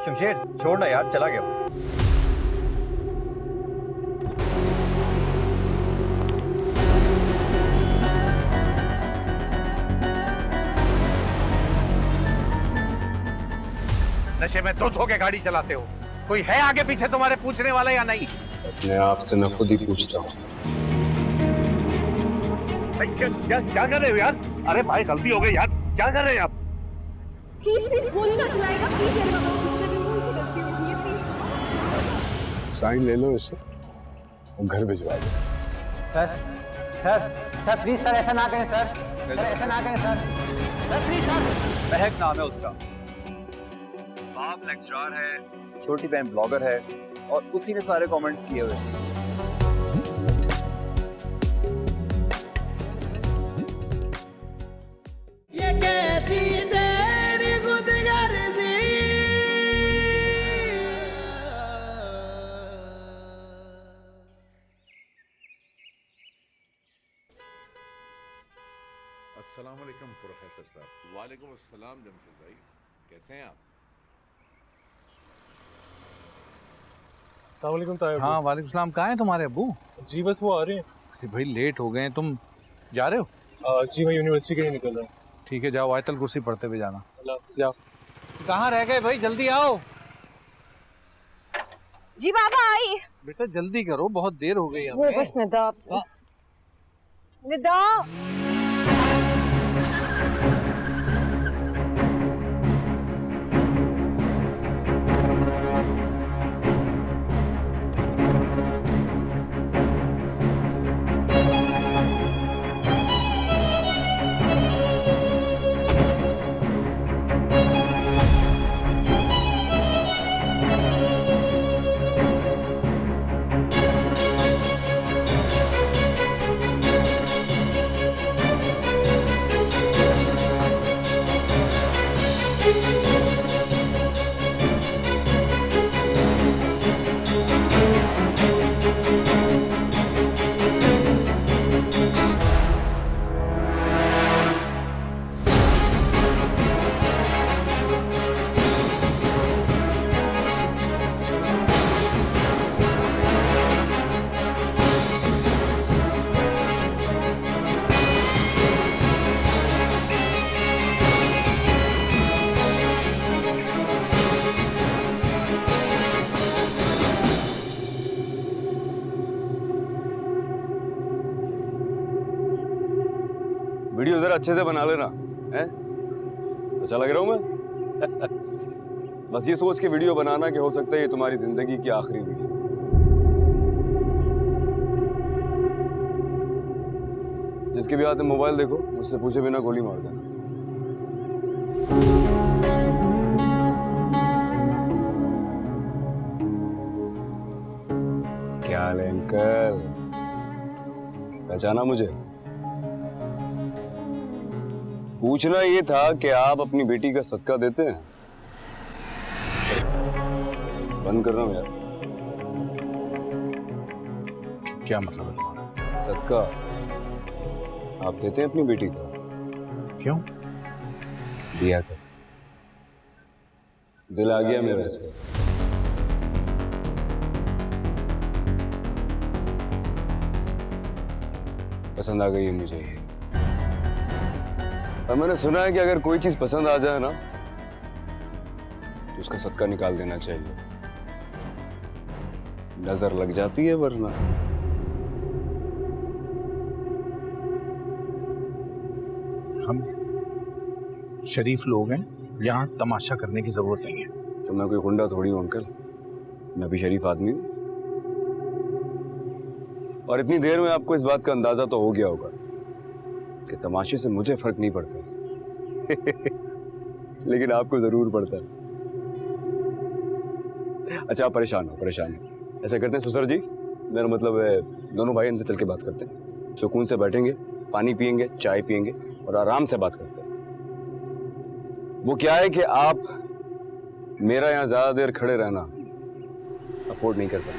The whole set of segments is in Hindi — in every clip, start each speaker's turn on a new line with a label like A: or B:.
A: शमशेर छोड़ ना यार, चला गया।
B: नशे में धुत होके गाड़ी चलाते हो। कोई है आगे पीछे तुम्हारे पूछने वाला या नहीं?
C: अपने आप से मैं खुद ही पूछता हूँ।
B: क्या कर रहे हो यार? अरे भाई गलती हो गई यार, क्या कर रहे हैं आप?
D: प्लीज प्लीज गोली ना चलाएगा प्लीज यार, बाबा मुझसे बिल्कुल से गलती हो गई है प्लीज।
C: साइन ले लो इससे और घर भिजवा दो।
E: Sir sir sir please sir ऐसा ना करें सर, सर ऐसा ना करें सर, सर प्लीज सर।
A: महक नाम है उसका, बाप लेक्चरर है, छोटी बहन ब्लॉगर है और उसी ने सारे कमेंट्स किए हुए हैं।
F: ये कैसी तेरी खुदगर्जी,
G: अस्सलाम वालेकुम प्रोफेसर साहब।
H: वालेकुम अस्सलाम जमशेद भाई, कैसे हैं आप?
I: अस्सलाम वालेकुम ताया।
J: हाँ वालेकुम सलाम। कहाँ हैं तुम्हारे अब्बू?
I: जी बस वो आ रहे हैं।
J: अरे भाई लेट हो गए हैं, तुम जा रहे हो?
I: जी मैं यूनिवर्सिटी के लिए निकल रहा हूँ।
J: ठीक है जाओ, आयतल कुर्सी पढ़ते हुए जाना।
I: अल्लाह हाफ़िज़। जाओ।
J: कहाँ रह गए भाई, जल्दी आओ।
D: जी बाबा आई।
J: बेटा जल्दी करो, बहुत देर हो गई
D: वो
J: हमें।
D: बस निदा निदा
C: वीडियो जरा अच्छे से बना लेना, हैं? अच्छा लग रहा हूँ मैं? बस ये सोच के वीडियो बनाना कि हो सकता है ये तुम्हारी जिंदगी की आखिरी वीडियो। जिसके भी हाथ में मोबाइल देखो, मुझसे पूछे बिना गोली मार देना। क्या हाल है अंकल? पहचाना मुझे? पूछना ये था कि आप अपनी बेटी का सदका देते हैं? बंद कर रहा हूं यार।
J: क्या मतलब है तुम्हारा?
C: सदका आप देते हैं अपनी बेटी का?
J: क्यों?
C: दिया कर। दिल आ गया मेरा इस पर। पसंद आ गई है मुझे ये। और मैंने सुना है कि अगर कोई चीज पसंद आ जाए ना तो उसका सदका निकाल देना चाहिए, नजर लग जाती है वरना।
J: हम शरीफ लोग हैं, यहाँ तमाशा करने की जरूरत नहीं है।
C: तो मैं कोई गुंडा थोड़ी हूँ अंकल, मैं भी शरीफ आदमी हूँ। और इतनी देर में आपको इस बात का अंदाजा तो हो गया होगा कि तमाशे से मुझे फर्क नहीं पड़ता लेकिन आपको जरूर पड़ता है। अच्छा आप परेशान हो। ऐसा करते हैं ससुर जी, मेरा मतलब है दोनों भाई अंदर चल के बात करते हैं, सुकून से बैठेंगे, पानी पियेंगे, चाय पियेंगे और आराम से बात करते हैं। वो क्या है कि आप मेरा यहाँ ज्यादा देर खड़े रहना अफोर्ड नहीं कर पाए।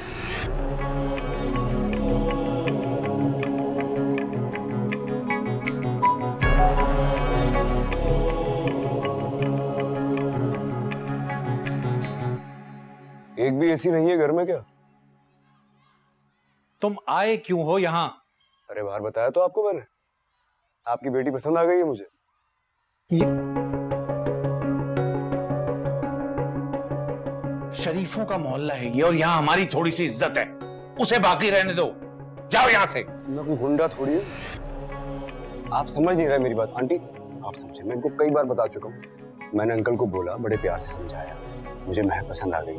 C: एक भी एसी नहीं है घर में क्या?
B: तुम आए क्यों हो यहाँ?
C: अरे बाहर बताया तो आपको मैंने, आपकी बेटी पसंद आ गई है मुझे।
B: शरीफों का मोहल्ला है ये, और यहाँ हमारी थोड़ी सी इज्जत है, उसे बाकी रहने दो। जाओ यहाँ से।
C: मैं कोई गुंडा थोड़ी हूँ। आप समझ नहीं रहे मेरी बात आंटी। आप समझे, मैं इनको कई बार बता चुका हूँ। मैंने अंकल को बोला, बड़े प्यार से समझाया, मुझे महक पसंद आ गई।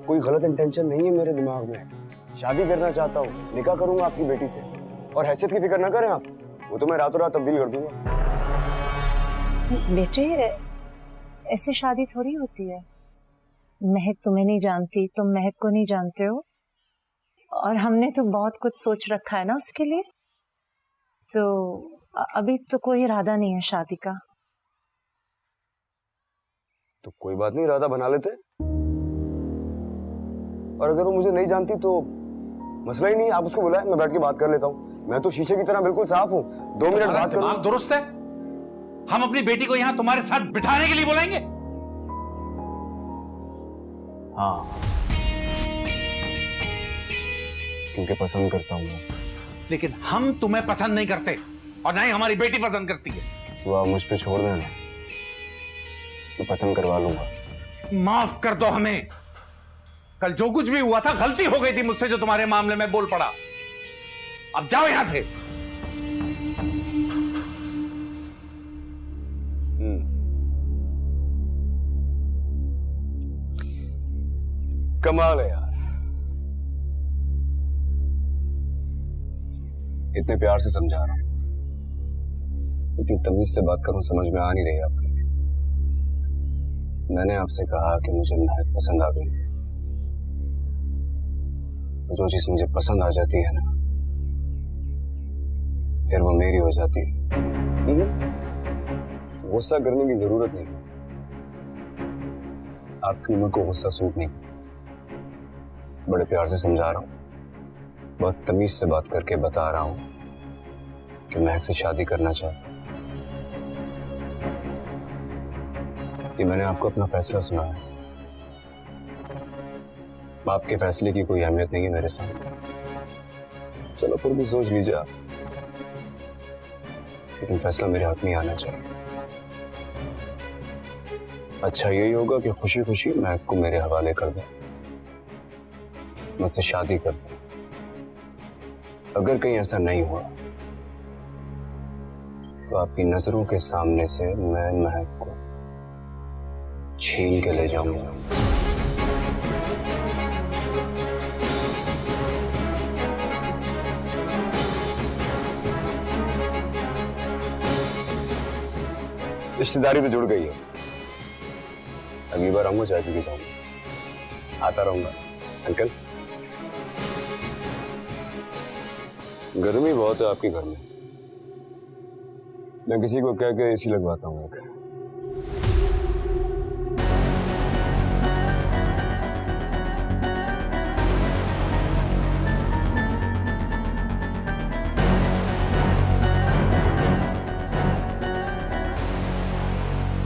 C: कोई गलत इंटेंशन नहीं है मेरे दिमाग में। शादी करना चाहता हूँ, निकाह करूंगा आपकी बेटी से, और हैसियत की फिक्र ना करें आप, वो तो मैं रातों रात तब्दील कर दूंगा।
K: बेटे ऐसे शादी थोड़ी होती है। महक तुम्हें नहीं जानती, तुम महक को नहीं जानते हो, और हमने तो बहुत कुछ सोच रखा है ना उसके लिए। तो अभी तो कोई इरादा नहीं है शादी का।
C: तो कोई बात नहीं, इरादा बना लेते। और अगर वो मुझे नहीं जानती तो मसला ही नहीं, आप उसको बुलाएं, मैं बैठ के बात कर लेता हूँ। मैं तो शीशे की तरह बिल्कुल साफ हूँ, 2 मिनट बात करूँ।
B: दुरुस्त है? हम अपनी बेटी को यहाँ तुम्हारे साथ बिठाने के लिए बुलाएंगे?
C: हाँ, क्योंकि पसंद करता हूँ उसे।
B: लेकिन हम तुम्हें पसंद नहीं करते, और ना ही हमारी बेटी पसंद करती है।
C: वो आप मुझ पे छोड़ देना, मैं पसंद करवा लूंगा।
B: माफ कर दो हमें। कल जो कुछ भी हुआ था गलती हो गई थी मुझसे, जो तुम्हारे मामले में बोल पड़ा। अब जाओ यहां से।
C: कमाल है यार, इतने प्यार से समझा रहा हूं, इतनी तमीज से बात करूं, समझ में आ नहीं रही आपके। मैंने आपसे कहा कि मुझे महक पसंद आ गई। जो चीज मुझे पसंद आ जाती है ना, फिर वो मेरी हो जाती है। गुस्सा करने की जरूरत नहीं, आपकी उम्र को गुस्सा सूट नहीं करता। बड़े प्यार से समझा रहा हूं, बहुत तमीज से बात करके बता रहा हूं कि महक से शादी करना चाहता हूं। ये मैंने आपको अपना फैसला सुनाया, आपके फैसले की कोई अहमियत नहीं है मेरे सामने। चलो फिर भी सोच लीजिए आप, लेकिन फैसला मेरे हाथ में आना चाहिए। अच्छा यही होगा कि खुशी खुशी महक को मेरे हवाले कर दें, मुझसे शादी कर दें। अगर कहीं ऐसा नहीं हुआ तो आपकी नजरों के सामने से मैं महक को छीन के ले जाऊंगा। रिश्तेदारी तो जुड़ गई है, अगली बार आऊंगा चाय पी के जाऊंगा, आता रहूंगा। अंकल, गर्मी बहुत है आपके घर में, मैं किसी को कह के एसी लगवाता हूँ एक।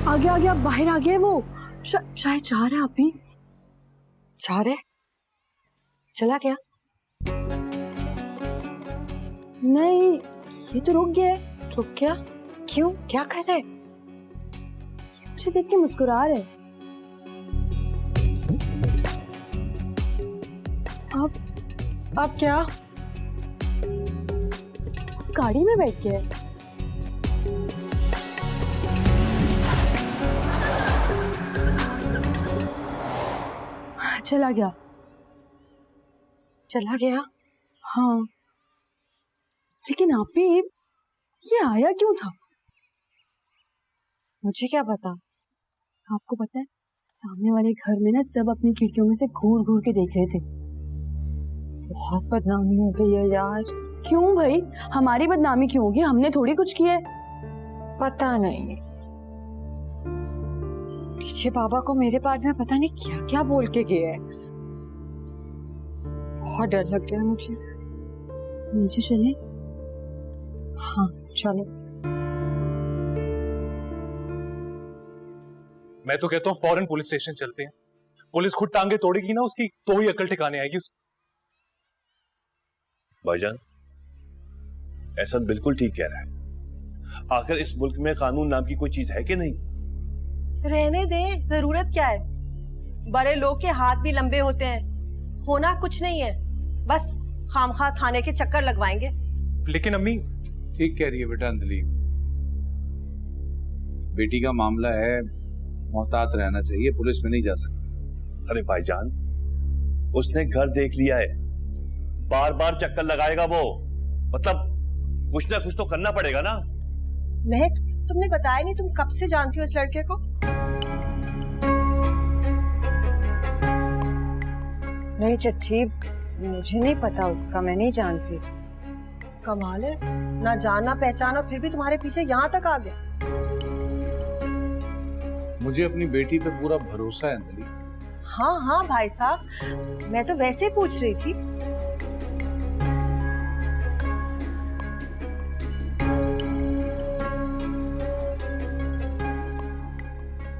D: आ गया बाहर आ गया वो। शायद जा रहा है अभी।
K: जा रहे? चला गया?
D: नहीं, ये तो रुक गया।
K: रुक गया? क्यों, क्या कर रहे?
D: मुझे देख के मुस्कुरा रहे।
K: अब क्या?
D: गाड़ी में बैठ गए। चला गया।
K: चला गया?
D: हाँ, लेकिन आप भी ये आया क्यों था?
K: मुझे क्या पता।
D: आपको पता है, सामने वाले घर में ना सब अपनी खिड़कियों में से घूर घूर के देख रहे थे।
K: बहुत बदनामी हो गई है यार।
D: क्यों भाई, हमारी बदनामी क्यों होगी? हमने थोड़ी कुछ किया है।
K: पता नहीं, पीछे बाबा को मेरे बारे में पता नहीं क्या क्या बोल के गए हैं। बहुत डर लग रहा है मुझे।
D: नीचे चले?
K: हाँ चलो।
I: मैं तो कहता हूँ फौरन पुलिस स्टेशन चलते हैं, पुलिस खुद टांगे तोड़ेगी ना उसकी, तो ही अकल ठिकाने आएगी।
L: भाईजान, ऐसा बिल्कुल ठीक कह रहा है। आखिर इस मुल्क में कानून नाम की कोई चीज है कि नहीं?
D: रहने दे, जरूरत क्या है? बड़े लोग के हाथ भी लंबे होते हैं, होना कुछ नहीं है, बस खामखा थाने के चक्कर लगवाएंगे।
I: लेकिन अम्मी,
J: ठीक कह रही है बेटा अंजलि, बेटी का मामला है, मोहतात रहना चाहिए, पुलिस में नहीं जा सकती।
L: अरे भाईजान, उसने घर देख लिया है, बार बार चक्कर लगाएगा वो, मतलब कुछ ना कुछ तो करना पड़ेगा ना।
D: महक, तुमने बताया नहीं, तुम कब से जानती हो इस लड़के को?
K: नहीं चच्ची, मुझे नहीं पता उसका, मैं नहीं जानती।
D: कमाल है, ना जाना पहचाना फिर भी तुम्हारे पीछे यहाँ तक आ गए।
J: मुझे अपनी बेटी पे पूरा भरोसा है अंजलि।
D: हाँ हाँ भाई साहब, मैं तो वैसे ही पूछ रही थी।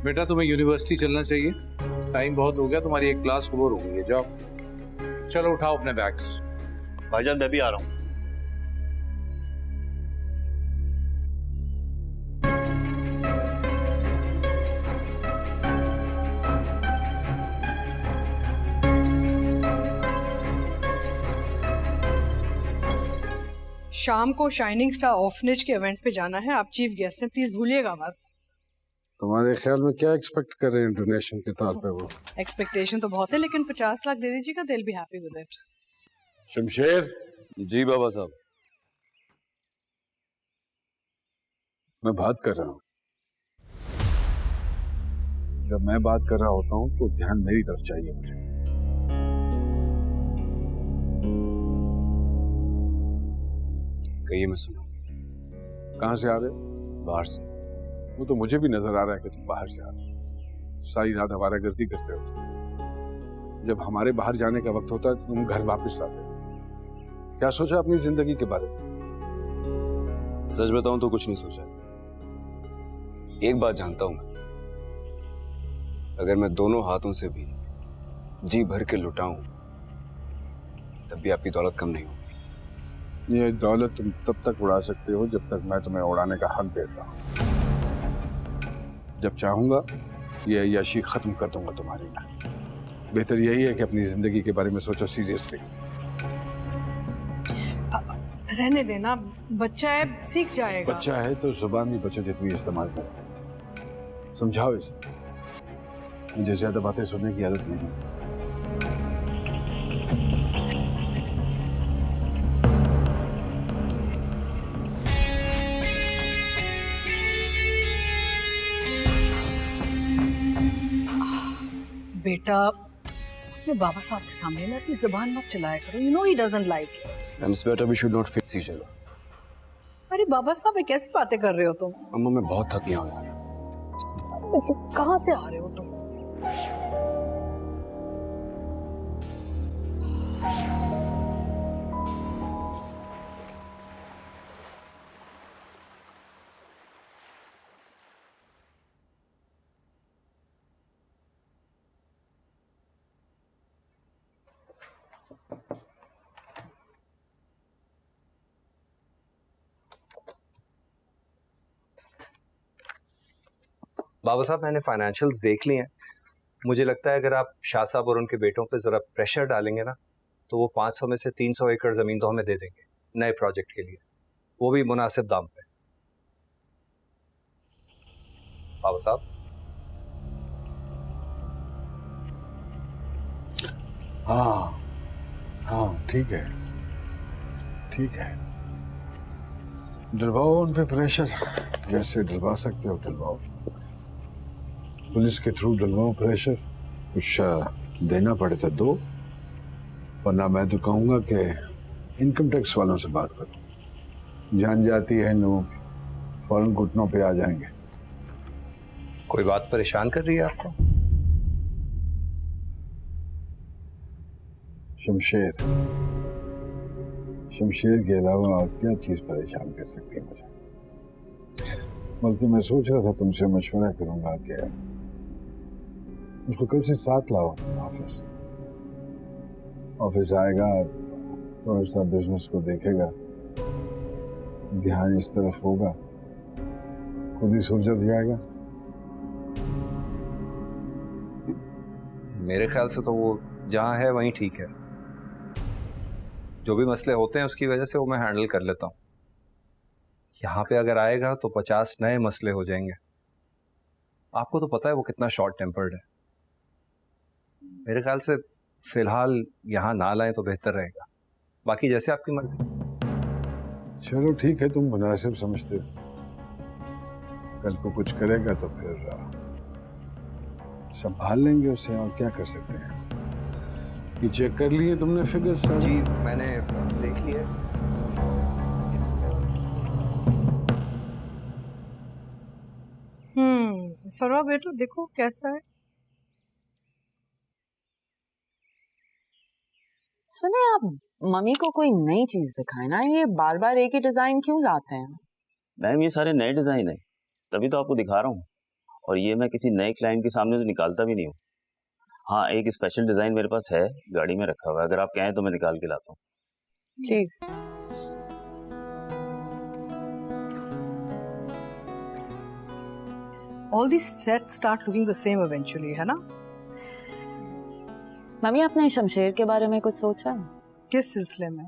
J: बेटा तुम्हें यूनिवर्सिटी चलना चाहिए, टाइम बहुत हो गया, तुम्हारी एक क्लास ओवर हो गई है, जाओ। चलो उठाओ अपने बैग्स।
L: भाईजान मैं भी आ रहा हूँ।
M: शाम को शाइनिंग स्टार ऑर्फनेज के इवेंट पे जाना है, आप चीफ गेस्ट हैं, प्लीज भूलिएगा बात।
G: तुम्हारे ख्याल में क्या एक्सपेक्ट कर रहे हैं डोनेशन के तौर पे? वो
M: एक्सपेक्टेशन तो बहुत है, लेकिन 50 लाख दे दीजिएगा, दिल be happy with it.
G: Shamsher
C: ji बाबा साहब।
G: मैं बात कर रहा हूँ। जब मैं बात कर रहा होता हूँ तो ध्यान मेरी तरफ चाहिए मुझे।
C: कहिए, मैं सुना।
G: कहाँ से आ रहे हो?
C: बाहर से।
G: वो तो मुझे भी नजर आ रहा है कि तुम बाहर से आ रहे हो। सारी रात आवारागर्दी करते हो तुम। जब हमारे बाहर जाने का वक्त होता है तो तुम घर वापस आते हो। क्या सोचा अपनी जिंदगी के बारे में?
C: सच बताऊं तो कुछ नहीं सोचा। एक बात जानता हूं मैं, अगर मैं दोनों हाथों से भी जी भर के लुटाऊं तब भी आपकी दौलत कम नहीं होगी।
G: ये दौलत तुम तब तक उड़ा सकते हो जब तक मैं तुम्हें उड़ाने का हक देता हूं। जब चाहूंगा ये अय्याशी खत्म कर दूंगा तुम्हारी मैं। बेहतर यही है कि अपनी जिंदगी के बारे में सोचो सीरियसली।
M: रहने देना, बच्चा है, सीख जाएगा।
G: बच्चा है तो जुबान भी बच्चों जितनी इस्तेमाल करो। समझाओ इसे। मुझे ज्यादा बातें सुनने की आदत नहीं है।
M: बेटा, अपने बाबा साहब के सामने ना इतनी जुबान मत चलाया करो, you know he doesn't like it.
C: Miss बेटा, we should not face each other.
M: अरे बाबा साहब, ये कैसी बातें कर रहे हो तुम?
C: अम्मा मैं बहुत थक गया हूँ।
M: कहाँ से आ रहे हो तुम?
E: बाबा साहब, मैंने फाइनेंशियल्स देख लिए हैं। मुझे लगता है अगर आप शाह साहब और उनके बेटों पे ज़रा प्रेशर डालेंगे ना तो वो 500 में से 300 एकड़ ज़मीन तो हमें दे देंगे नए प्रोजेक्ट के लिए, वो भी मुनासिब दाम पे। बाबा साहब,
G: हाँ हाँ ठीक है, ठीक है। डलवाओ उन पे प्रेशर, जैसे डलवा सकते हो डलवाओ। पुलिस के थ्रू डलवाओ प्रेशर, कुछ देना पड़े तो दो, वरना मैं तो कहूँगा कि इनकम टैक्स वालों से बात करो। जान जाती है लोग फौरन घुटनों पे आ जाएंगे।
E: कोई बात परेशान कर रही है आपको?
G: शमशेर, शमशेर के अलावा और क्या चीज परेशान कर सकती है मुझे? बल्कि मैं सोच रहा था तुमसे मशवरा करूंगा कि उसको कल से साथ लाओ ऑफिस। ऑफिस आएगा, थोड़ा सा बिजनेस को देखेगा, ध्यान इस तरफ होगा, खुद ही सुलझ जाएगा।
E: मेरे ख्याल से तो वो जहाँ है वहीं ठीक है। जो भी मसले होते हैं उसकी वजह से वो मैं हैंडल कर लेता हूँ। यहाँ पे अगर आएगा तो 50 नए मसले हो जाएंगे। आपको तो पता है वो कितना शॉर्ट टेम्पर्ड है। मेरे ख्याल से फिलहाल यहाँ ना लाएं तो बेहतर रहेगा। बाकी जैसे आपकी मर्जी।
G: चलो ठीक है, तुम मुनासिब समझते हो। कल को कुछ करेगा तो फिर संभाल लेंगे उसे, और क्या कर सकते हैं। ये चेक कर लिए तुमने फिगर?
E: जी मैंने देख लिया।
M: फरवा बेटो देखो कैसा है।
N: सुने आप, मम्मी को कोई नई चीज दिखाए ना, ये बार बार एक ही डिजाइन क्यों लाते हैं?
L: मैम ये सारे नए डिजाइन है, तभी तो आपको दिखा रहा हूँ। और ये मैं किसी नए क्लाइंट के सामने तो निकालता भी नहीं हूँ। हाँ, एक स्पेशल डिजाइन मेरे पास है, गाड़ी में रखा हुआ है, अगर आप कहें तो मैं निकाल के लाता हूँ।
N: Please.
M: All these sets start looking the same eventually, है ना?
N: मम्मी आपने शमशेर के बारे में कुछ सोचा?
M: किस सिलसिले में?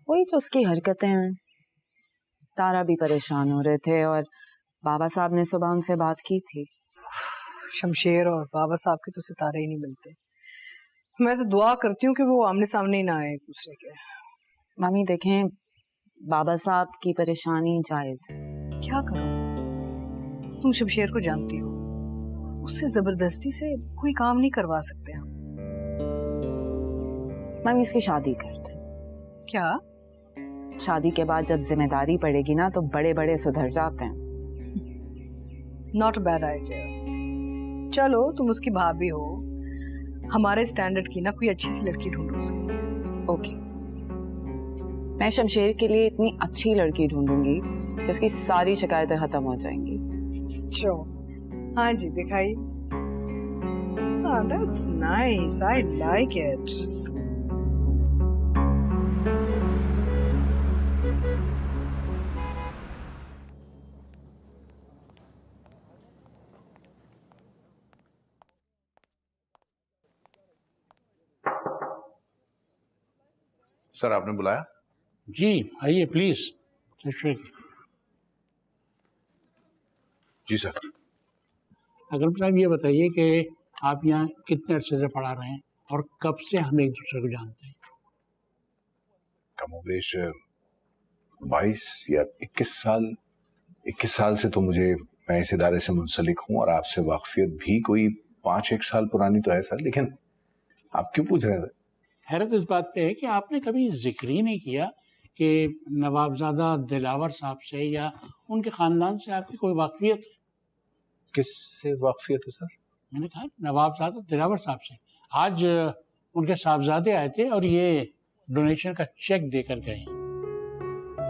N: वही जो उसकी हरकतें हैं। तारा भी परेशान हो रहे थे और बाबा साहब ने सुबह उनसे बात की थी।
M: शमशेर और बाबा साहब के तो सितारे ही नहीं मिलते। मैं तो दुआ करती हूँ कि वो आमने सामने ही ना आए एक दूसरे के।
N: मम्मी देखें, बाबा साहब की परेशानी जायज है।
M: क्या करो? तुम शमशेर को जानती हो, उससे जबरदस्ती से कोई काम नहीं करवा सकते हम।
N: मम्मी इसकी शादी करते।
M: क्या?
N: शादी के बाद जब जिम्मेदारी पड़ेगी ना तो बड़े बड़े सुधर जाते हैं।
M: Not bad idea. चलो तुम उसकी भाभी हो, हमारे स्टैंडर्ड की ना कोई अच्छी सी लड़की ढूंढो उसके लिए।
N: ओके, मैं शमशेर के लिए इतनी अच्छी लड़की ढूंढूंगी कि उसकी सारी शिकायतें खत्म हो जाएंगी।
M: हाँ जी दिखाइए। हाँ, that's nice. I like it.
B: Sir आपने बुलाया?
O: जी आइए प्लीज।
B: Ji sir.
O: अगर साहब ये बताइए कि आप यहाँ कितने अरसे से पढ़ा रहे हैं और कब से हम एक दूसरे को जानते हैं?
B: कमोबेश 22 या 21 साल से तो मैं इस इदारे से मुंसलिक हूँ, और आपसे वाकफियत भी कोई 5-1 साल पुरानी तो है सर। लेकिन आप क्यों पूछ रहे थे?
O: हैरत इस बात पे है कि आपने कभी जिक्र ही नहीं किया कि नवाबजादा दिलावर साहब से या उनके ख़ानदान से आपकी कोई वाकफियत है।
B: किससे वाकफियत है सर?
O: मैंने कहा नवाबजादा दिलावर साहब से। आज उनके साहबजादे आए थे और ये डोनेशन का चेक देकर गए,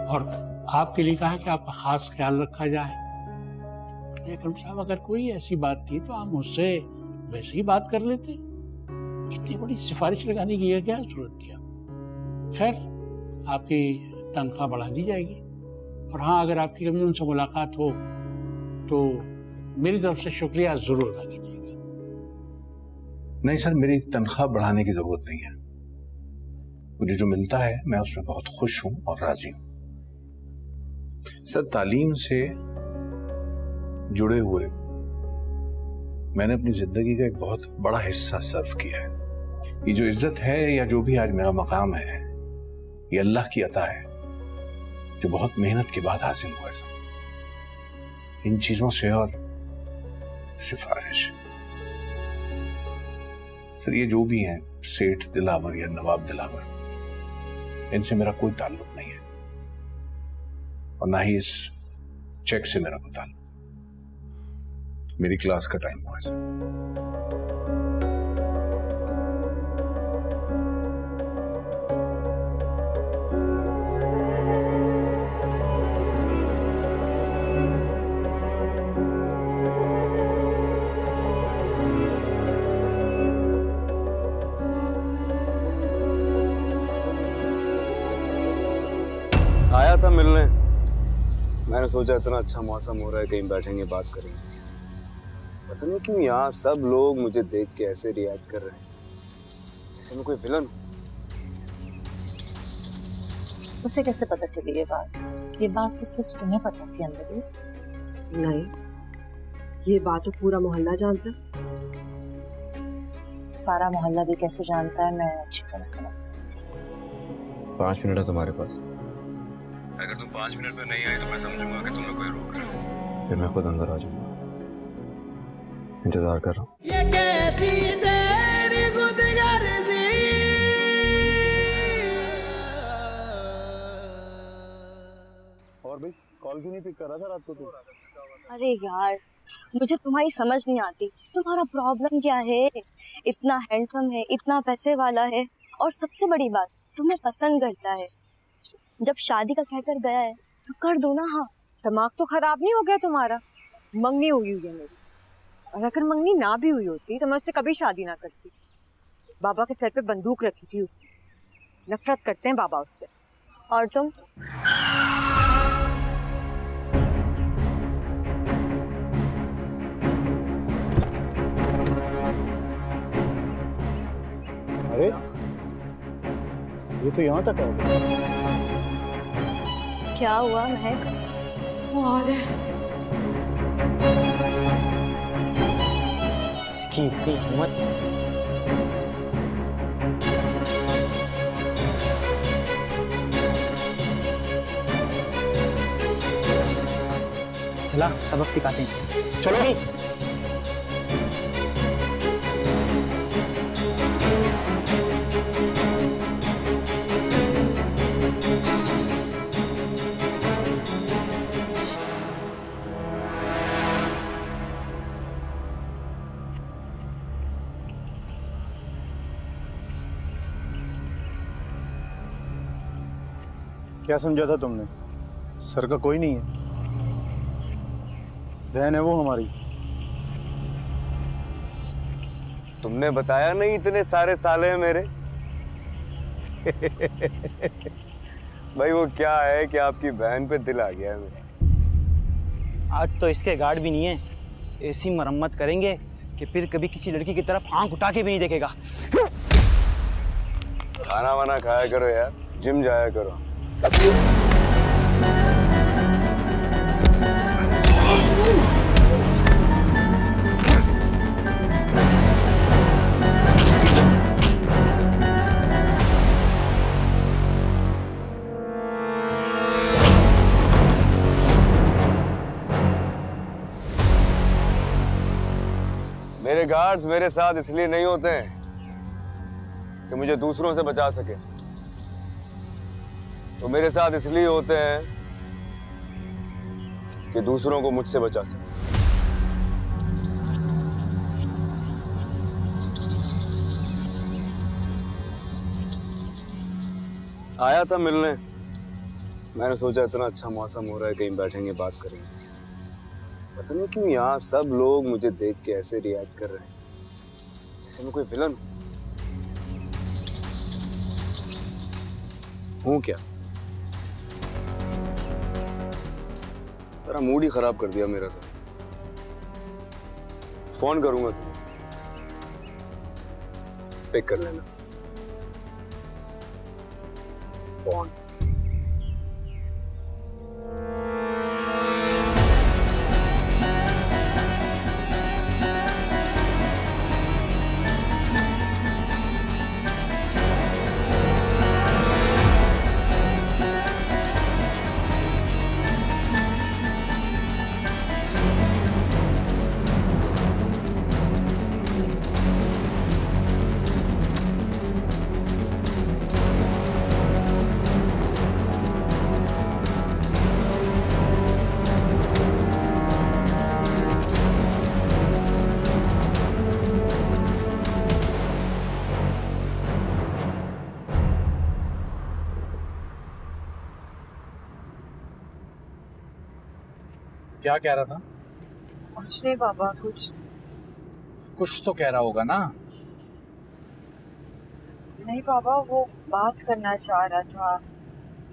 O: और आपके लिए कहा कि आपका खास ख्याल रखा जाए। लेकिन साहब अगर कोई ऐसी बात थी तो आप मुझसे वैसे ही बात कर लेते, इतनी बड़ी सिफारिश लगाने की क्या जरूरत थी? खैर, आपकी तनख्वाह बढ़ा दी जाएगी, और हाँ अगर आपकी कभी उनसे मुलाकात हो तो मेरी तरफ से शुक्रिया जरूर अदा कीजिएगा।
B: नहीं सर, मेरी तनख्वाह बढ़ाने की जरूरत नहीं है। मुझे जो मिलता है मैं उसमें बहुत खुश हूं और राजी हूं। सर, तालीम से जुड़े हुए मैंने अपनी जिंदगी का एक बहुत बड़ा हिस्सा सर्व किया है। ये जो इज्जत है या जो भी आज मेरा मकाम है, ये अल्लाह की अता है जो बहुत मेहनत के बाद हासिल हुआ है सर। इन चीजों से और सिफारिश सर, ये जो भी हैं सेठ दिलावर या नवाब दिलावर, इनसे मेरा कोई ताल्लुक नहीं है, और ना ही इस चेक से मेरा कोई ताल्लुक। मेरी क्लास का टाइम हुआ है सर।
C: था मिलने, मैंने सोचा इतना अच्छा मौसम हो रहा है, कहीं बैठेंगे बात करेंगे। पता नहीं क्यों यहाँ सब लोग मुझे देख के ऐसे रिएक्ट कर रहे हैं, जैसे मैं कोई विलन हूँ।
K: उसे कैसे पता चली ये बात तो सिर्फ तुम्हें पता थी अंदर।
D: नहीं, ये बात तो पूरा मोहल्ला जानता।
K: सारा मोहल्ला भी कैसे जानता है मैं अच्छी तरह समझ सकती हूँ।
C: 5 मिनट है तुम्हारे पास, अगर तुम 5 मिनट में नहीं आई तो मैं समझूंगा कि तुम्हें कोई रोक रहा है, फिर मैं खुद अंदर आ जाऊंगा। इंतजार कर रहा हूँ।
F: ये कैसी तेरी खुदगर्जी,
C: और भाई कॉल क्यों नहीं पिक कर रहा था रात को तू?
P: अरे यार, मुझे तुम्हारी समझ नहीं आती। तुम्हारा प्रॉब्लम क्या है? इतना हैंडसम है, इतना पैसे वाला है, और सबसे बड़ी बात तुम्हें पसंद करता है। जब शादी का कहकर गया है तो कर दो ना। हाँ,
D: दिमाग तो खराब नहीं हो गया तुम्हारा? मंगनी हुई है मेरी, और अगर मंगनी ना भी हुई होती तो मैं उससे कभी शादी ना करती। बाबा के सर पे बंदूक रखी थी उसने। नफरत करते हैं बाबा उससे।
P: और तुम?
C: अरे ये तो यहाँ तक आ गया।
P: क्या हुआ महक?
M: वो आ रहे हैं।
F: इसकी इतनी हिम्मत। चला सबक सिखाते हैं, चलो।
C: क्या समझा था तुमने? सर का कोई नहीं है, बहन है वो हमारी। तुमने बताया नहीं इतने सारे साले हैं मेरे। भाई वो क्या है कि आपकी बहन पे दिल आ गया है मेरा।
F: आज तो इसके गार्ड भी नहीं है, ऐसी मरम्मत करेंगे कि फिर कभी किसी लड़की की तरफ आंख उठा के भी नहीं देखेगा।
C: खाना वाना खाया करो यार, जिम जाया करो। मेरे गार्ड्स मेरे साथ इसलिए नहीं होते हैं कि मुझे दूसरों से बचा सके, तो मेरे साथ इसलिए होते हैं कि दूसरों को मुझसे बचा सके। आया था मिलने, मैंने सोचा इतना अच्छा मौसम हो रहा है, कहीं बैठेंगे बात करेंगे। पता नहीं क्यों यहाँ सब लोग मुझे देख के ऐसे रिएक्ट कर रहे हैं, जैसे मैं कोई विलन हूँ क्या? सारा मूड ही खराब कर दिया मेरा तो। फोन करूंगा तुम्हें, पिक कर लेना फोन।
J: क्या कह रहा था?
P: कुछ नहीं बाबा,
J: कुछ तो कह रहा होगा ना।
P: नहीं बाबा, वो बात करना चाह रहा था।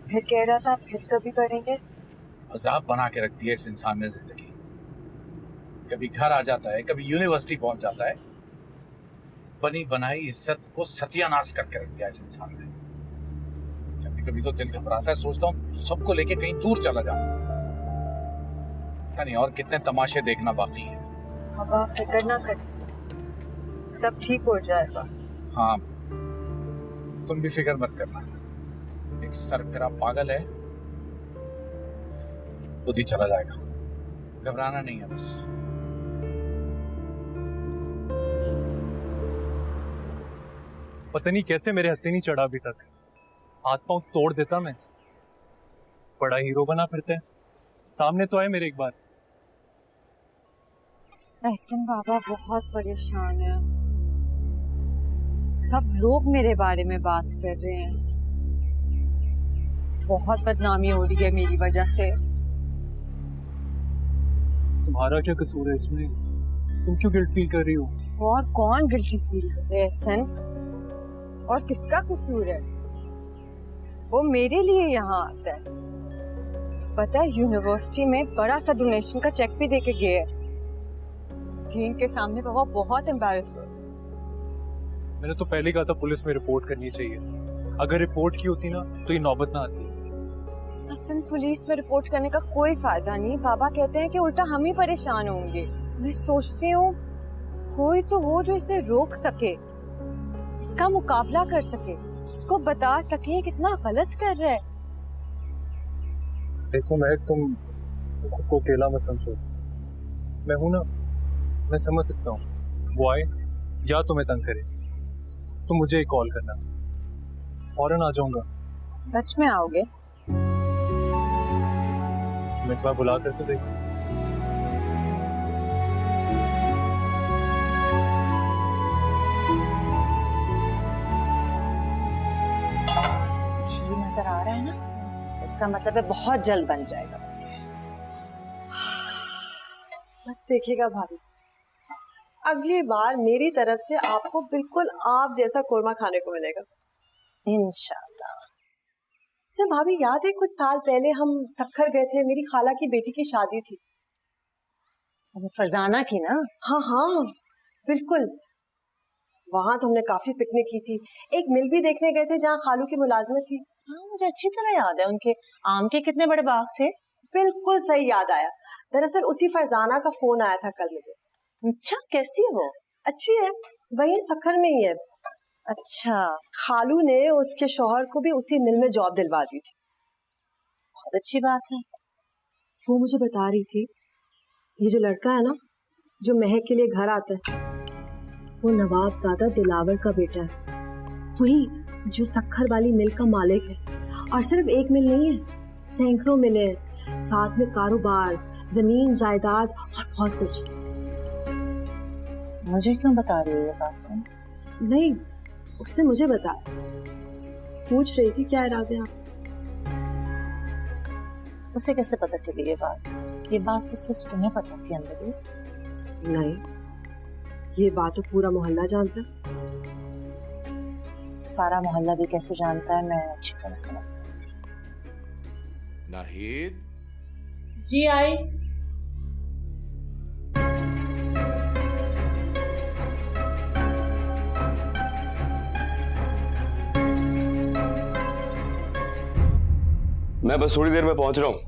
D: फिर कह रहा था फिर कभी करेंगे।
J: अजाब बना के रख दिया इस इंसान ने जिंदगी। कभी घर आ जाता है, कभी यूनिवर्सिटी पहुंच जाता है। बनी बनाई इज्जत को सत्यानाश करके रख दिया इस इंसान ने। कभी कभी तो दिल घबराता है, सोचता हूँ सबको लेके कहीं दूर चला जाऊं। पता नहीं और कितने तमाशे देखना बाकी है।
D: अब आप फिक्र ना करें, सब ठीक हो जाएगा।
J: हाँ, तुम भी फिक्र मत करना। एक सरफिरा पागल है, खुद ही चला जाएगा। घबराना नहीं है बस।
I: पता नहीं कैसे मेरे हत्थे नहीं चढ़ा अभी तक। हाथ पांव तोड़ देता मैं। बड़ा हीरो बना फिरते हैं। सामने तो आए मेरे एक बार।
D: एहसन बाबा बहुत परेशान है। सब लोग मेरे बारे में बात कर रहे हैं। बहुत बदनामी हो रही है मेरी वजह से।
I: तुम्हारा क्या कसूर है इसमें? तुम क्यों गिल्ट फील कर रही हो?
D: और कौन गिल्टी फील कर रहे हैं एहसन? और किसका कसूर है? वो मेरे लिए यहाँ आता है। पता है यूनिवर्सिटी में बड़ा सा डोनेशन का चेक भी देके गए हैं। डीन के सामने पापा बहुत एम्बैरेस हो।
I: मैंने तो पहले कहा था पुलिस में रिपोर्ट करनी चाहिए। अगर रिपोर्ट की होती ना तो ये नौबत ना आती।
D: असल पुलिस में रिपोर्ट करने का कोई फायदा नहीं। बाबा कहते हैं कि उल्टा हम ही परेशान होंगे। मैं सोचती हूँ कोई तो हो जो इसे रोक सके, इसका मुकाबला कर सके, इसको बता सके कितना गलत कर रहा है।
I: देखो महक, तुम खुद को अकेला मत समझो। मैं हूं ना, मैं समझ सकता हूँ। वो आए या तुम्हें तंग करे तो मुझे एक कॉल करना, फौरन आ जाऊंगा।
D: सच में आओगे?
I: तुम एक बार बुला कर तो देखो।
K: घी नजर आ रहा है ना, इसका मतलब है बहुत जल्द बन जाएगा। बस ये
Q: बस देखिएगा भाभी, अगली बार मेरी तरफ से आपको बिल्कुल आप जैसा कोरमा खाने को मिलेगा
K: इंशाल्लाह।
Q: जब भाभी याद है कुछ साल पहले हम सक्खर गए थे, मेरी खाला की बेटी की शादी थी।
K: वो फरजाना की ना?
Q: हाँ हाँ बिल्कुल। वहां तो हमने काफी पिकनिक की थी। एक मिल भी देखने गए थे जहाँ खालू की मुलाजमत थी।
K: हाँ मुझे अच्छी तरह याद है, उनके आम के कितने बड़े बाग थे।
Q: बिल्कुल सही याद आया। दरअसल उसी फरजाना का फोन आया था कल मुझे।
K: अच्छा, कैसी है वो?
Q: अच्छी है, वही सक्खर में ही है।
K: अच्छा,
Q: खालू ने उसके शौहर को भी उसी मिल में जॉब दिलवा दी थी।
K: बहुत अच्छी बात है।
Q: वो मुझे बता रही थी, ये जो लड़का है ना जो महक के लिए घर आता है, वो नवाबजादा दिलावर का बेटा है, वही जो सक्खर वाली मिल का मालिक है। और सिर्फ एक मिल नहीं है, सैकड़ों मिलें, साथ में कारोबार, जमीन जायदाद और बहुत कुछ।
K: मुझे क्यों बता रही हो ये बात तुम?
Q: नहीं, उसने मुझे बताया। पूछ रही थी क्या इरादे आप।
K: उसे कैसे पता चली ये बात? ये बात तो सिर्फ तुम्हें पता थी अंदर?
Q: नहीं, ये बात तो पूरा मोहल्ला जानता है।
K: सारा मोहल्ला भी कैसे जानता है मैं अच्छी तरह समझ सकती।
H: नाहिद
Q: जी आई।
C: मैं बस थोड़ी देर में पहुंच रहा हूं।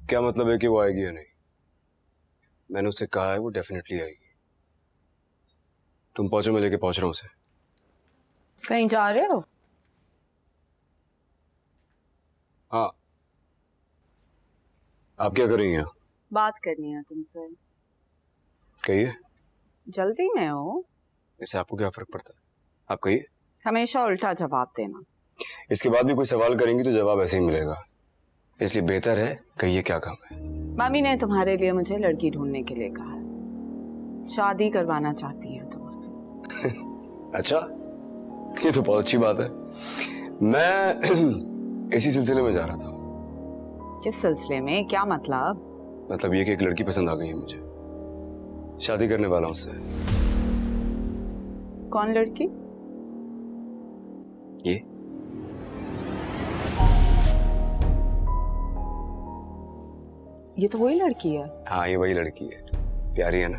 C: क्या मतलब है कि वो आएगी या नहीं? मैंने उससे कहा है वो डेफिनेटली आएगी। तुम पहुंचो, मैं लेके पहुंच रहा हूं उसे।
N: कहीं जा रहे हो?
C: हाँ। आप क्या कर रही हैं?
N: बात करनी है तुमसे।
C: कहिए।
N: जल्दी में हो?
C: इससे आपको क्या फर्क पड़ता है? आप कहिए।
N: हमेशा उल्टा जवाब देना।
C: इसके बाद भी कोई सवाल करेंगी तो जवाब ऐसे ही मिलेगा, इसलिए बेहतर है कहिए क्या काम है।
N: मामी ने तुम्हारे लिए मुझे लड़की ढूंढने के लिए कहा है। शादी करवाना चाहती है तुम्हारी।
C: अच्छा, ये तो बहुत अच्छी बात है। मैं इसी सिलसिले में जा रहा था।
N: किस सिलसिले में? क्या मतलब?
C: मतलब ये कि एक लड़की पसंद आ गई है मुझे, शादी करने वाला हूं उससे।
N: कौन लड़की?
C: ये
N: ये तो वही लड़की है।
C: हाँ ये वही लड़की है, प्यारी है ना।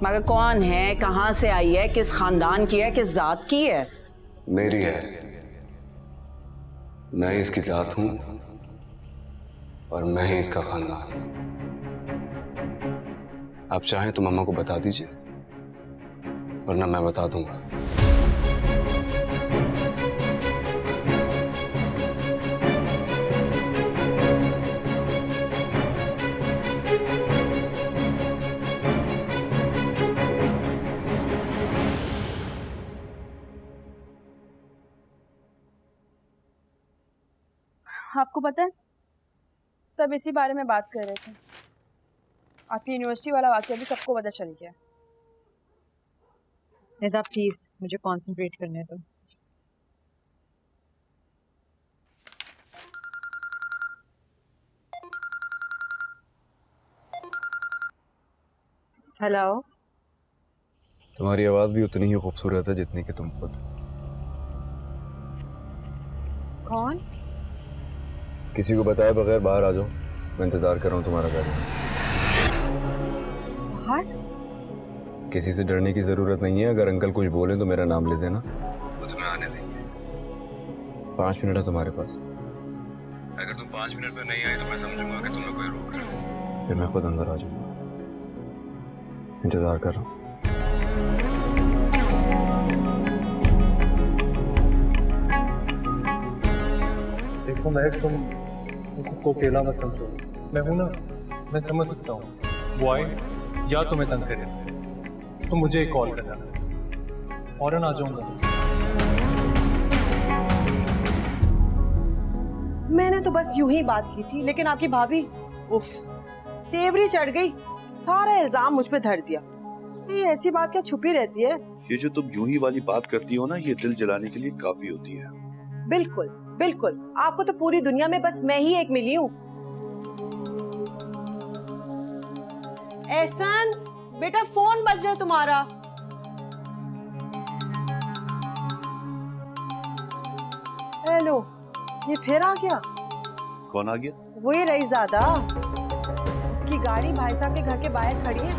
N: मगर कौन है, कहाँ से आई है, किस खानदान की है, किस जात की है?
C: मेरी है, मैं इसकी जात हूं और मैं ही इसका खानदान। आप चाहें तो मम्मा को बता दीजिए, वरना मैं बता दूंगा।
R: आपको पता है, सब इसी बारे में बात कर रहे थे। आपकी यूनिवर्सिटी वाला वाकया भी सबको पता चल गया।
D: निदा प्लीज मुझे कंसंट्रेट करने दो। हेलो।
C: तुम्हारी आवाज भी उतनी ही खूबसूरत है जितनी कि तुम खुद।
D: कौन?
C: किसी को बताए बगैर बाहर आ जाओ, मैं इंतजार कर रहा हूँ तुम्हारा घर में।
D: बाहर?
C: किसी से डरने की जरूरत नहीं है। अगर अंकल कुछ बोले तो मेरा नाम ले देना, वो तुम्हें आने देंगे। 5 मिनट है तुम्हारे पास। अगर तुम 5 मिनट में नहीं आई तो मैं समझूंगा कि तुम्हें कोई रोक रहा है, फिर मैं खुद अंदर आ जाऊंगा। इंतजार कर रहा हूँ।
I: देखो महक, तुम खुद को अकेला मत समझो। मैं हूं ना, मैं समझ सकता हूँ। वो आए या तुम्हें तंग करे तो मुझे एक कॉल करना, फौरन आ जाऊंगा।
Q: मैंने तो बस यूं ही बात की थी, लेकिन आपकी भाभी उफ तेवरी चढ़ गई, सारा इल्जाम मुझ पे धर दिया। ये ऐसी बात क्या छुपी रहती है?
S: ये जो तुम यूं ही वाली बात करती हो ना, ये दिल जलाने के लिए काफी होती है।
Q: बिल्कुल बिल्कुल, आपको तो पूरी दुनिया में बस मैं ही एक मिली हूँ। एहसान बेटा, फोन बज रहा है तुम्हारा। हेलो, ये फिर आ गया?
S: कौन आ गया?
Q: वही रईज़ादा, उसकी गाड़ी भाई साहब के घर के बाहर खड़ी है।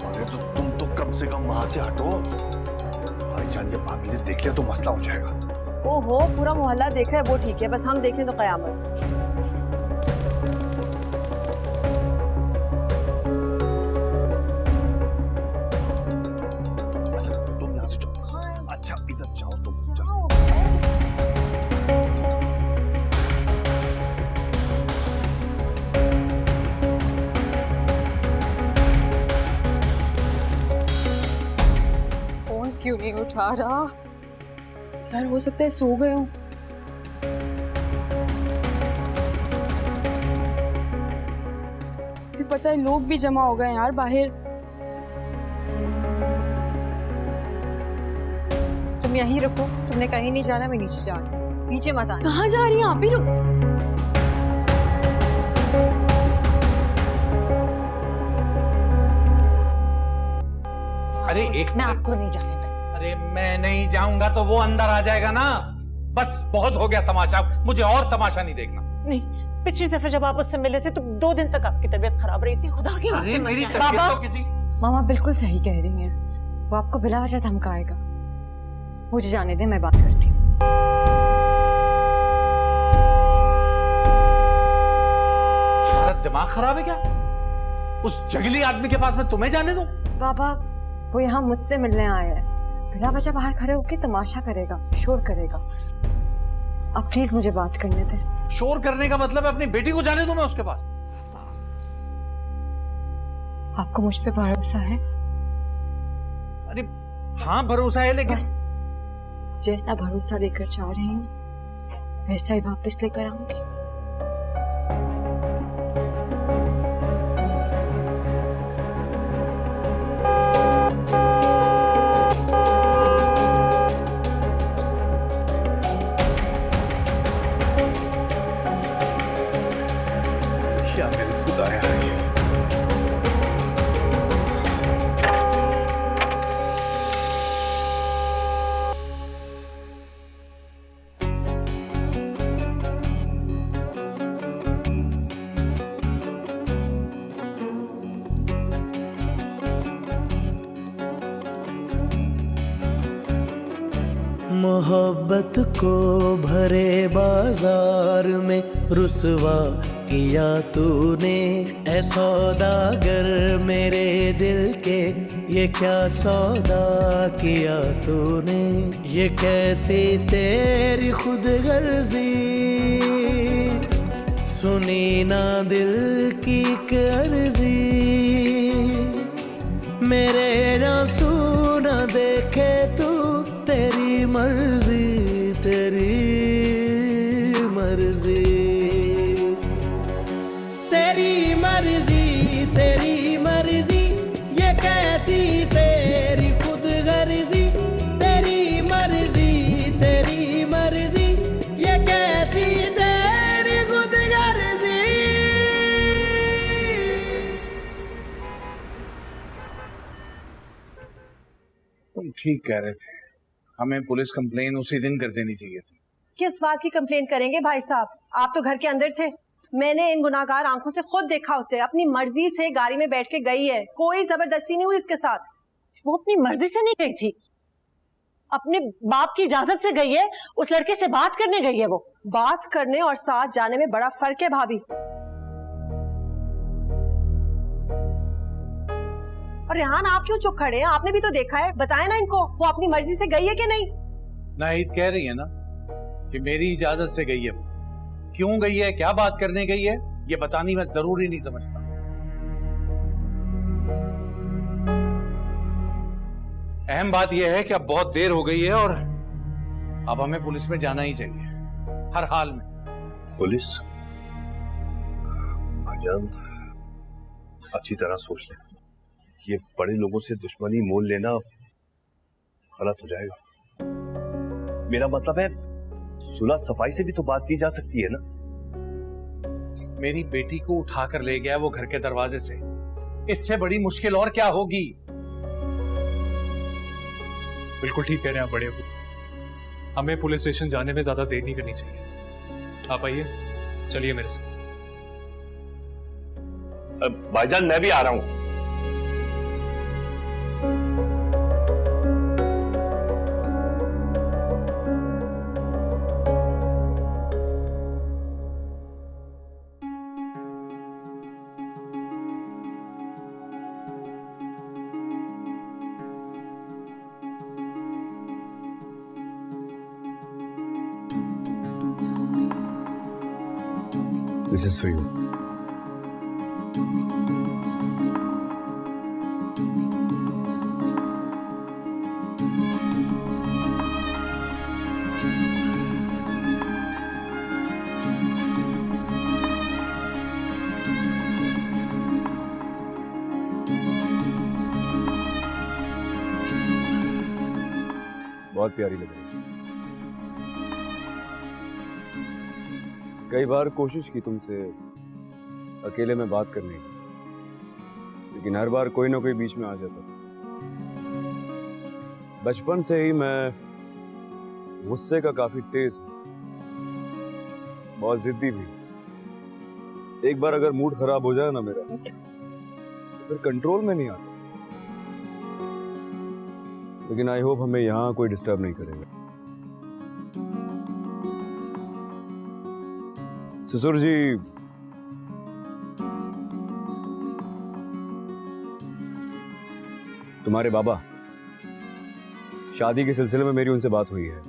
S: अरे तो तुम तो कम से कम वहां से हटो। भाईजान या भाभी ने देख लिया तो मसला हो जाएगा।
Q: ओहो, पूरा मोहल्ला देख रहा है, वो ठीक है, बस हम देखें तो कयामत।
S: अच्छा तुम यहाँ से जाओ। अच्छा इधर जाओ तुम, जाओ।
R: फोन क्यों नहीं उठा रहा यार? हो सकता है सो गए हूँ। पता है लोग भी जमा हो गए यार बाहर।
D: तुम यहीं रुको, तुमने कहीं नहीं जाना, मैं नीचे जा रही हूँ। नीचे मत आना।
R: कहाँ जा रही हैं आप ही? रुक।
J: अरे एक
D: मैं आपको नहीं जाने दूँ।
J: अरे मैं नहीं जाऊंगा तो वो अंदर आ जाएगा ना। बस बहुत हो गया तमाशा, मुझे और तमाशा नहीं देखना।
K: नहीं, पिछली दफे जब आप उससे मिले थे तो 2 दिन तक आपकी तबीयत खराब रही थी। खुदा के वास्ते मत जाइए।
D: बाबा,
J: तो किसी
D: मामा बिल्कुल सही कह रही हैं। वो आपको बिला वजह धमकाएगा। मुझे जाने दे, मैं बात करती हूँ।
J: तुम्हारा दिमाग खराब है क्या? उस जंगली आदमी के पास मैं तुम्हें जाने दूं?
D: बाबा, वो यहाँ मुझसे मिलने आया है। बिला वजह बाहर खड़े होकर तमाशा करेगा, शोर करेगा। अब प्लीज मुझे बात करने दे।
J: शोर करने का मतलब है अपनी बेटी को जाने दूं मैं उसके पास?
D: आपको मुझ पे भरोसा है?
J: अरे हाँ भरोसा है, लेकिन
D: बस जैसा भरोसा लेकर जा रही हूँ वैसा ही वापस लेकर आऊंगी।
S: क्या मेरे खुदा है।
T: मोहब्बत को भरे बाजार में रुसवा किया तूने, ऐ सौदागर मेरे दिल के ये क्या सौदा किया तूने। ये कैसी तेरी खुदगर्जी, सुनी ना दिल की अर्जी। मेरे आंसू न देखे तू, तेरी मर्जी तेरी मर्जी। तेरी मर्जी तेरी मर्जी, ये कैसी तेरी खुदगर्जी। तेरी मर्जी तेरी मर्जी, ये कैसी तेरी खुदगर्जी।
J: तुम ठीक कह रहे थे, हमें पुलिस कंप्लेन उसी दिन कर देनी चाहिए थी।
Q: किस बात की कंप्लेन करेंगे भाई साहब, आप तो घर के अंदर थे। मैंने इन गुनाहगार आंखों से खुद देखा उसे, अपनी मर्जी से गाड़ी में बैठ के गई है, कोई जबरदस्ती नहीं हुई इसके साथ।
K: वो अपनी मर्जी से नहीं गई थी, अपने बाप की इजाजत से गई है। उस लड़के से बात करने गई है वो।
Q: बात करने और साथ जाने में बड़ा फर्क है भाभी। और रेहान आप क्यों चुप खड़े हैं? आपने भी तो देखा है, बताए ना इनको वो अपनी मर्जी से गई है कि नहीं।
J: नाहिद कह रही है ना कि मेरी इजाजत से गई है। क्यों गई है, क्या बात करने गई है, ये बतानी मैं जरूरी नहीं समझता। अहम बात यह है कि अब बहुत देर हो गई है और अब हमें पुलिस में जाना ही चाहिए हर हाल में।
S: पुलिस? भाईजान अच्छी तरह सोच ले, ये बड़े लोगों से दुश्मनी मोल लेना गलत हो जाएगा। मेरा मतलब है सुलह सफाई से भी तो बात की जा सकती है ना।
J: मेरी बेटी को उठाकर ले गया वो घर के दरवाजे से, इससे बड़ी मुश्किल और क्या होगी।
I: बिल्कुल ठीक कह रहे हैं आप बड़े अबू, हमें पुलिस स्टेशन जाने में ज्यादा देर नहीं करनी चाहिए। आप आइए, चलिए मेरे साथ।
S: भाईजान मैं भी आ रहा हूं।
C: This is for you. बहुत प्यारी लग रही है। कई बार कोशिश की तुमसे अकेले में बात करने की, लेकिन हर बार कोई ना कोई बीच में आ जाता था। बचपन से ही मैं गुस्से का काफी तेज हूं, बहुत जिद्दी भी। एक बार अगर मूड खराब हो जाए ना मेरा, तो फिर कंट्रोल में नहीं आता। लेकिन आई होप हमें यहाँ कोई डिस्टर्ब नहीं करेगा। ससुर जी, तुम्हारे बाबा, शादी के सिलसिले में मेरी उनसे बात हुई है।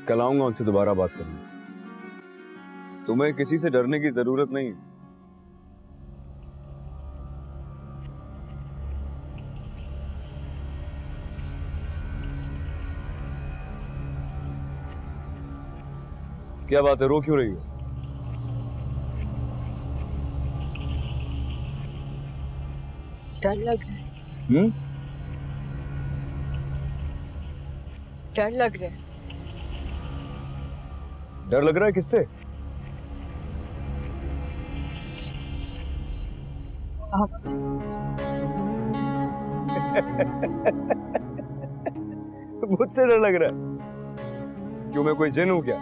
C: कल आऊंगा उनसे दोबारा बात करने। तुम्हें किसी से डरने की जरूरत नहीं है। क्या बात है, रो क्यों रही हो?
N: डर लग रहा है। डर लग रहा है।
C: डर लग रहा है किससे?
N: आपसे।
C: मुझसे डर लग रहा है? क्यों मैं कोई जिन हूं क्या?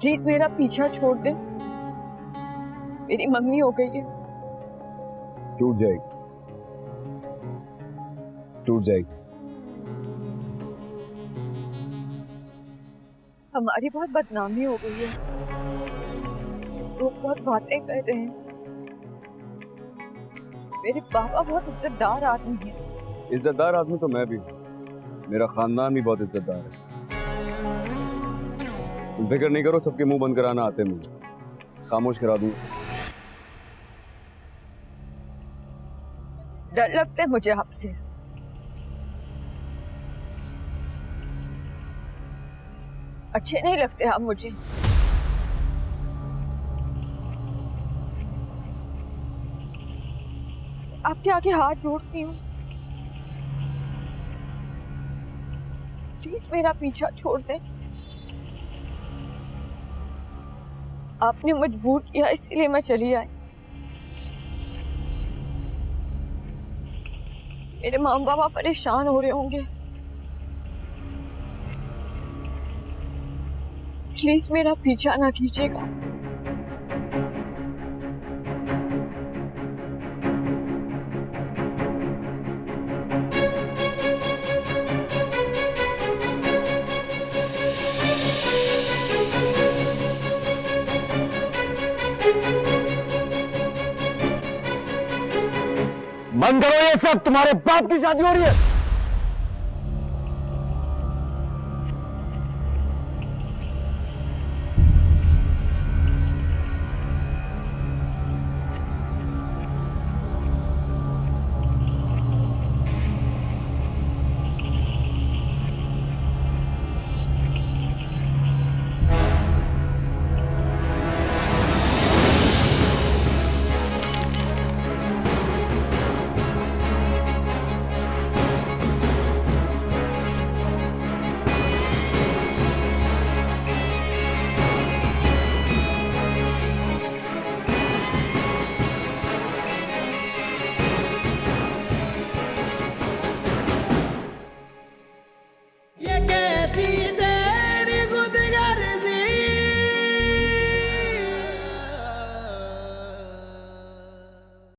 N: प्लीज मेरा पीछा छोड़ दे, मेरी मंगनी हो गई है।
C: टूट जाएगी, टूट जाएगी।
D: हमारी बहुत बदनामी हो गई है, लोग बहुत बातें कर रहे हैं। मेरे पापा बहुत इज्जतदार आदमी हैं।
C: इज्जतदार आदमी तो मैं भी हूँ, मेरा खानदान भी बहुत इज्जतदार है। तुम फिक्र नहीं करो, सबके मुंह बंद कराना आते मुझे, खामोश करा दूं।
D: डर लगता है मुझे आपसे। अच्छे नहीं लगते आप मुझे। आपके आगे हाथ जोड़ती हूँ, प्लीज मेरा पीछा छोड़ दें। आपने मजबूर किया इसलिए मैं चली आई। मेरे माँ बाबा परेशान हो रहे होंगे, प्लीज मेरा पीछा ना कीजिएगा।
C: बंद करो ये सब, तुम्हारे बाप की शादी हो रही है।